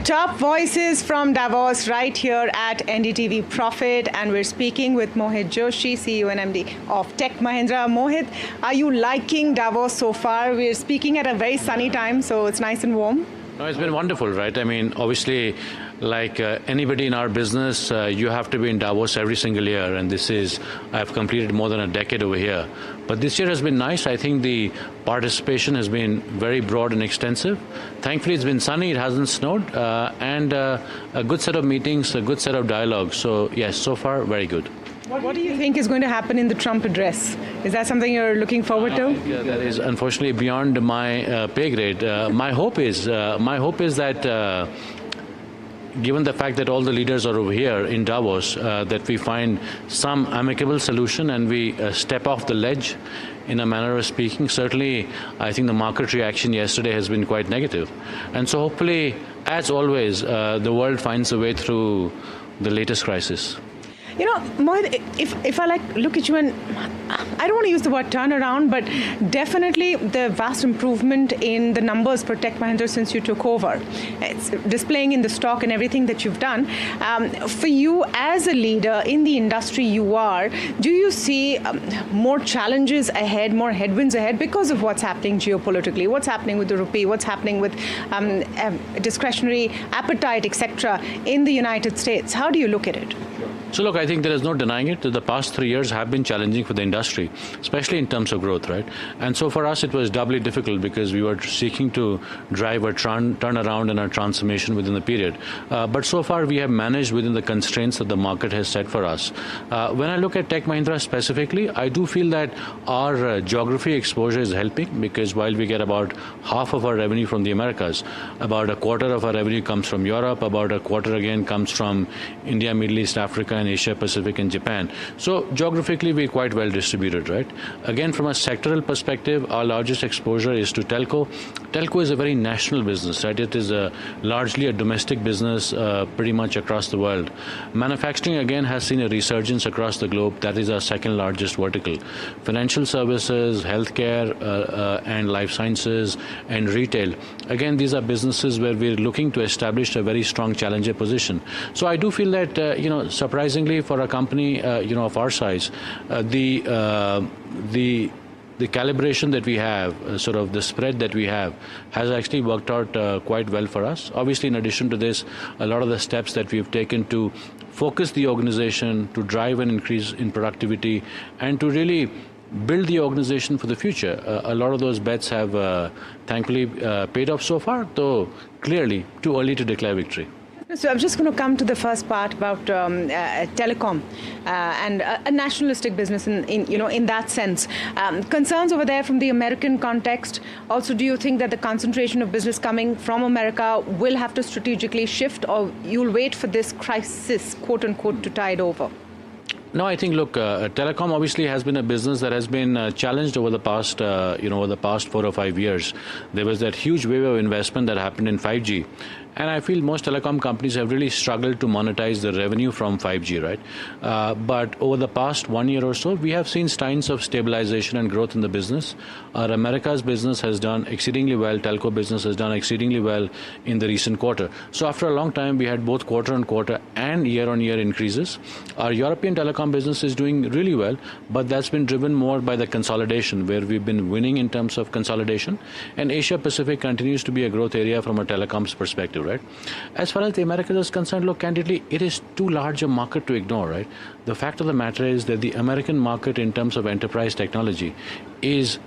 top voices from Davos right here at NDTV Profit, and we're speaking with Mohit Joshi, CEO and MD of Tech Mahindra. Mohit, are you liking Davos so far? We're speaking at a very sunny time, so it's nice and warm. No, it's been wonderful, right? I mean, obviously, like anybody in our business, you have to be in Davos every single year, and I've completed more than a decade over here. But this year has been nice. I think the participation has been very broad and extensive. Thankfully, it's been sunny, it hasn't snowed, and a good set of meetings, a good set of dialogues. So yes, so far, very good. What do you think is going to happen in the Trump address? Is that something you're looking forward to? Yeah, that is unfortunately beyond my pay grade. My hope is that given the fact that all the leaders are over here in Davos, that we find some amicable solution and we step off the ledge in a manner of speaking. Certainly, I think the market reaction yesterday has been quite negative. And so hopefully, as always, the world finds a way through the latest crisis. You know, Mohit, if I look at you, and I don't want to use the word turnaround, but definitely the vast improvement in the numbers for Tech Mahindra since you took over. It's displaying in the stock and everything that you've done. For you as a leader in the industry you are, do you see more challenges ahead, more headwinds ahead because of what's happening geopolitically, what's happening with the rupee, what's happening with discretionary appetite, etc. in the United States? How do you look at it? So look, I think there is no denying it that the past 3 years have been challenging for the industry, especially in terms of growth, right? And so for us, it was doubly difficult because we were seeking to drive a turnaround and a transformation within the period. But so far, we have managed within the constraints that the market has set for us. When I look at Tech Mahindra specifically, I do feel that our geography exposure is helping because while we get about half of our revenue from the Americas, about a quarter of our revenue comes from Europe, about a quarter again comes from India, Middle East, Africa, and Asia Pacific and Japan. So geographically, we're quite well distributed, right? Again, from a sectoral perspective, our largest exposure is to telco. Telco is a very national business, right? It is largely a domestic business pretty much across the world. Manufacturing, again, has seen a resurgence across the globe. That is our second largest vertical. Financial services, healthcare, and life sciences, and retail. Again, these are businesses where we're looking to establish a very strong challenger position. So I do feel that, surprisingly for a company, of our size, the calibration that we have, sort of the spread that we have, has actually worked out quite well for us. Obviously, in addition to this, a lot of the steps that we've taken to focus the organization, to drive an increase in productivity, and to really build the organization for the future. A lot of those bets have thankfully paid off so far, though clearly too early to declare victory. So I'm just going to come to the first part about telecom and a nationalistic business in that sense. Concerns over there from the American context. Also, do you think that the concentration of business coming from America will have to strategically shift, or you'll wait for this crisis, quote unquote, to tide over? No, I think, look, telecom obviously has been a business that has been challenged over the past, over the past 4 or 5 years. There was that huge wave of investment that happened in 5G. And I feel most telecom companies have really struggled to monetize the revenue from 5G, right? But over the past 1 year or so, we have seen signs of stabilization and growth in the business. Our Americas business has done exceedingly well. Telco business has done exceedingly well in the recent quarter. So after a long time, we had both quarter-on-quarter and year-on-year increases. Our European telecom business is doing really well, but that's been driven more by the consolidation, where we've been winning in terms of consolidation. And Asia Pacific continues to be a growth area from a telecoms perspective, right? As far as the Americas is concerned, look, candidly, it is too large a market to ignore, right? The fact of the matter is that the American market in terms of enterprise technology is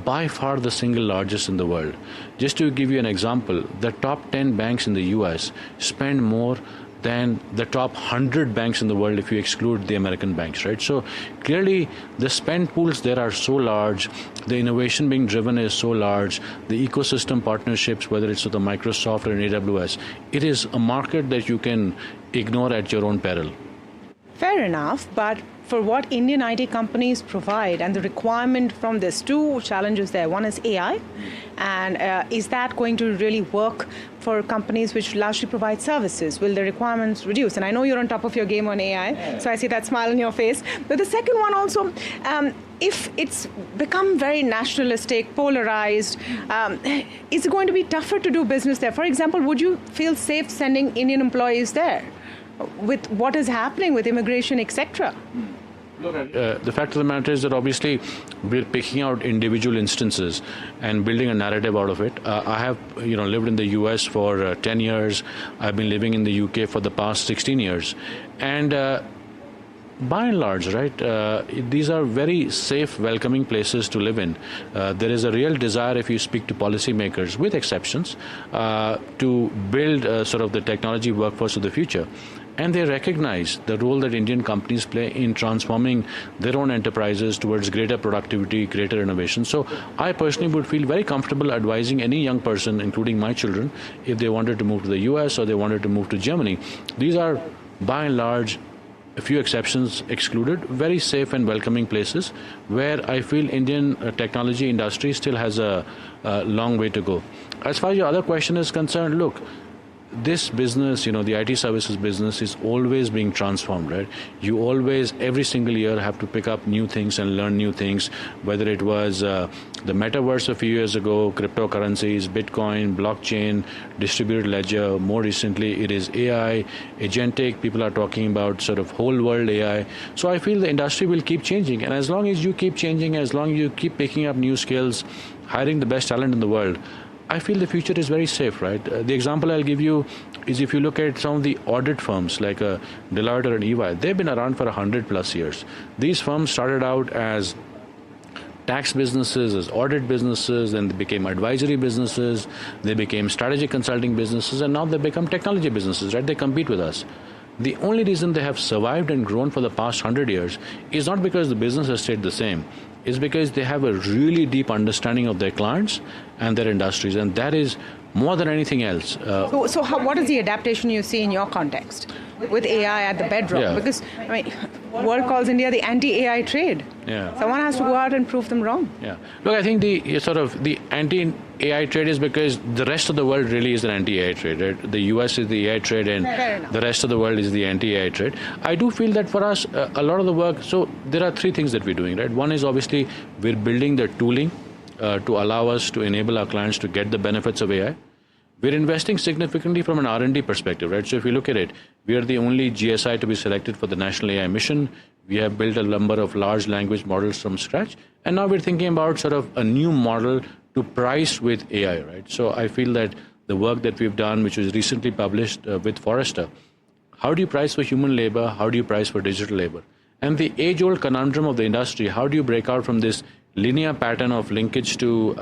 by far the single largest in the world. Just to give you an example, the top 10 banks in the US spend more than the top 100 banks in the world if you exclude the American banks, right? So clearly the spend pools there are so large, the innovation being driven is so large, the ecosystem partnerships, whether it's with the Microsoft or AWS, it is a market that you can ignore at your own peril. Fair enough, but for what Indian IT companies provide and the requirement from this, two challenges there. One is AI, and is that going to really work for companies which largely provide services? Will the requirements reduce? And I know you're on top of your game on AI, so I see that smile on your face. But the second one also, if it's become very nationalistic, polarized, is it going to be tougher to do business there? For example, would you feel safe sending Indian employees there with what is happening with immigration, etc.? The fact of the matter is that obviously we're picking out individual instances and building a narrative out of it. I have lived in the US for 10 years. I've been living in the UK for the past 16 years. And by and large, right, these are very safe, welcoming places to live in. There is a real desire, if you speak to policymakers, with exceptions, to build sort of the technology workforce of the future. And they recognize the role that Indian companies play in transforming their own enterprises towards greater productivity, greater innovation. So I personally would feel very comfortable advising any young person, including my children, if they wanted to move to the US or they wanted to move to Germany. These are, by and large, a few exceptions excluded, very safe and welcoming places where I feel Indian technology industry still has a long way to go. As far as your other question is concerned, look, this business, the IT services business is always being transformed, right? You always, every single year, have to pick up new things and learn new things, whether it was the metaverse a few years ago, cryptocurrencies, Bitcoin, blockchain, distributed ledger. More recently, it is AI, agentic. People are talking about sort of whole world AI. So I feel the industry will keep changing. And as long as you keep changing, as long as you keep picking up new skills, hiring the best talent in the world, I feel the future is very safe, right? The example I'll give you is if you look at some of the audit firms like Deloitte or an EY, they've been around for 100+ years. These firms started out as tax businesses, as audit businesses, then they became advisory businesses, they became strategic consulting businesses, and now they become technology businesses, right? They compete with us. The only reason they have survived and grown for the past 100 years is not because the business has stayed the same. It's because they have a really deep understanding of their clients and their industries, and that is more than anything else. What is the adaptation you see in your context with AI at the bedrock? Yeah. Because, world calls India the anti-AI trade. Yeah. Someone has to go out and prove them wrong. Yeah. Look, I think the anti-AI trade is because the rest of the world really is an anti-AI trade, right? The US is the AI trade and the rest of the world is the anti-AI trade. I do feel that for us, a lot of the work, so there are three things that we're doing, right? One is obviously we're building the tooling to allow us to enable our clients to get the benefits of AI. We're investing significantly from an R&D perspective, right? So if you look at it, we are the only GSI to be selected for the National AI Mission. We have built a number of large language models from scratch. And now we're thinking about sort of a new model to price with AI, right? So I feel that the work that we've done, which was recently published with Forrester, how do you price for human labor? How do you price for digital labor? And the age-old conundrum of the industry, how do you break out from this linear pattern of linkage to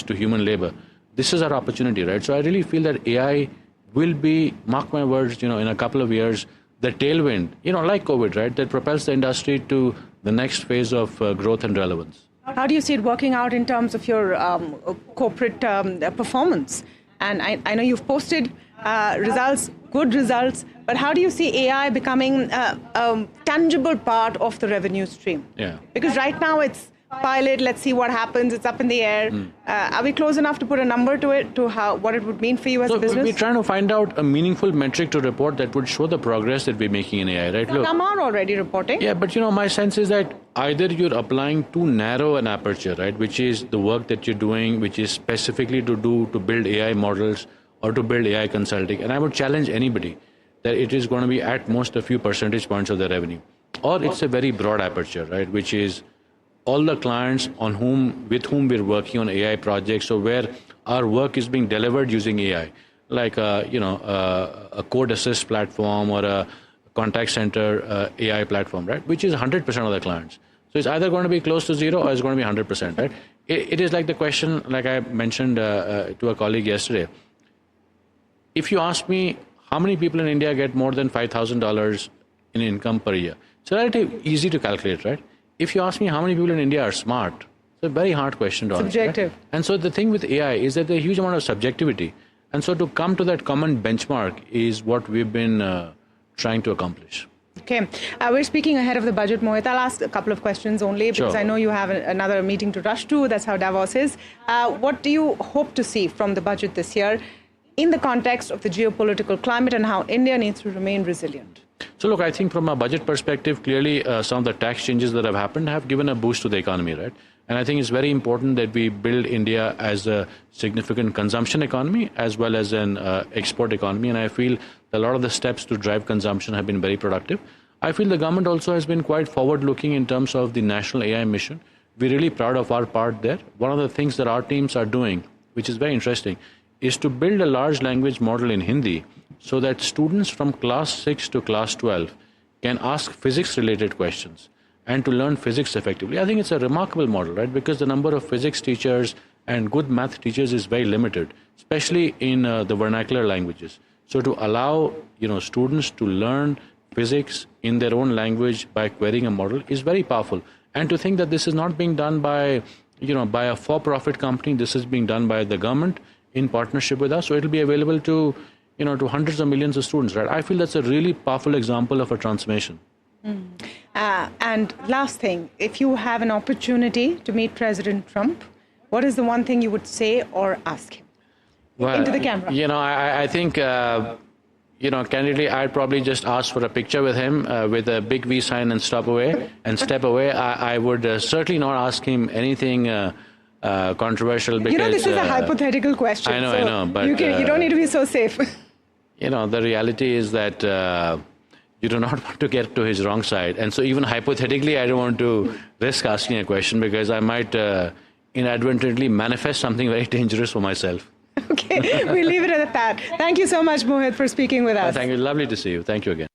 human labor? This is our opportunity, right? So I really feel that AI will be, mark my words, in a couple of years, the tailwind, like COVID, right, that propels the industry to the next phase of growth and relevance. How do you see it working out in terms of your corporate performance? And I know you've posted results, good results, but how do you see AI becoming a tangible part of the revenue stream? Yeah. Because right now it's pilot, let's see what happens, it's up in the air. Are we close enough to put a number to it, to what it would mean for you as a business? We're trying to find out a meaningful metric to report that would show the progress that we're making in AI, right? Some are already reporting. Yeah, but my sense is that either you're applying too narrow an aperture, right, which is the work that you're doing, which is specifically to build AI models or to build AI consulting. And I would challenge anybody that it is going to be at most a few percentage points of the revenue. Or it's a very broad aperture, right, which is all the clients with whom we're working on AI projects, so where our work is being delivered using AI, like a code assist platform or a contact center AI platform, right? Which is 100% of the clients. So it's either going to be close to zero or it's going to be 100%, right? It is like the question, like I mentioned to a colleague yesterday. If you ask me how many people in India get more than $5,000 in income per year, it's relatively easy to calculate, right? If you ask me how many people in India are smart, it's a very hard question to answer. Subjective. Right? And so the thing with AI is that there's a huge amount of subjectivity. And so to come to that common benchmark is what we've been trying to accomplish. Okay. We're speaking ahead of the budget, Mohit. I'll ask a couple of questions only because Sure. I know you have another meeting to rush to. That's how Davos is. What do you hope to see from the budget this year in the context of the geopolitical climate and how India needs to remain resilient? So look, I think from a budget perspective, clearly some of the tax changes that have happened have given a boost to the economy, right? And I think it's very important that we build India as a significant consumption economy as well as an export economy. And I feel a lot of the steps to drive consumption have been very productive. I feel the government also has been quite forward-looking in terms of the national AI mission. We're really proud of our part there. One of the things that our teams are doing, which is very interesting, is to build a large language model in Hindi so that students from class 6 to class 12 can ask physics-related questions and to learn physics effectively. I think it's a remarkable model, right? Because the number of physics teachers and good math teachers is very limited, especially in the vernacular languages. So to allow students to learn physics in their own language by querying a model is very powerful. And to think that this is not being done by by a for-profit company, this is being done by the government in partnership with us. So it'll be available to to hundreds of millions of students, right? I feel that's a really powerful example of a transformation. And last thing, if you have an opportunity to meet President Trump, what is the one thing you would say or ask him? Well, into the camera. I think, candidly, I'd probably just ask for a picture with him with a big V sign and step away. I would certainly not ask him anything controversial because... this is a hypothetical question. I know, but... You don't need to be so safe. The reality is that you do not want to get to his wrong side. And so even hypothetically, I don't want to risk asking a question because I might inadvertently manifest something very dangerous for myself. Okay, we'll leave it at that. Thank you so much, Mohit, for speaking with us. Thank you. Lovely to see you. Thank you again.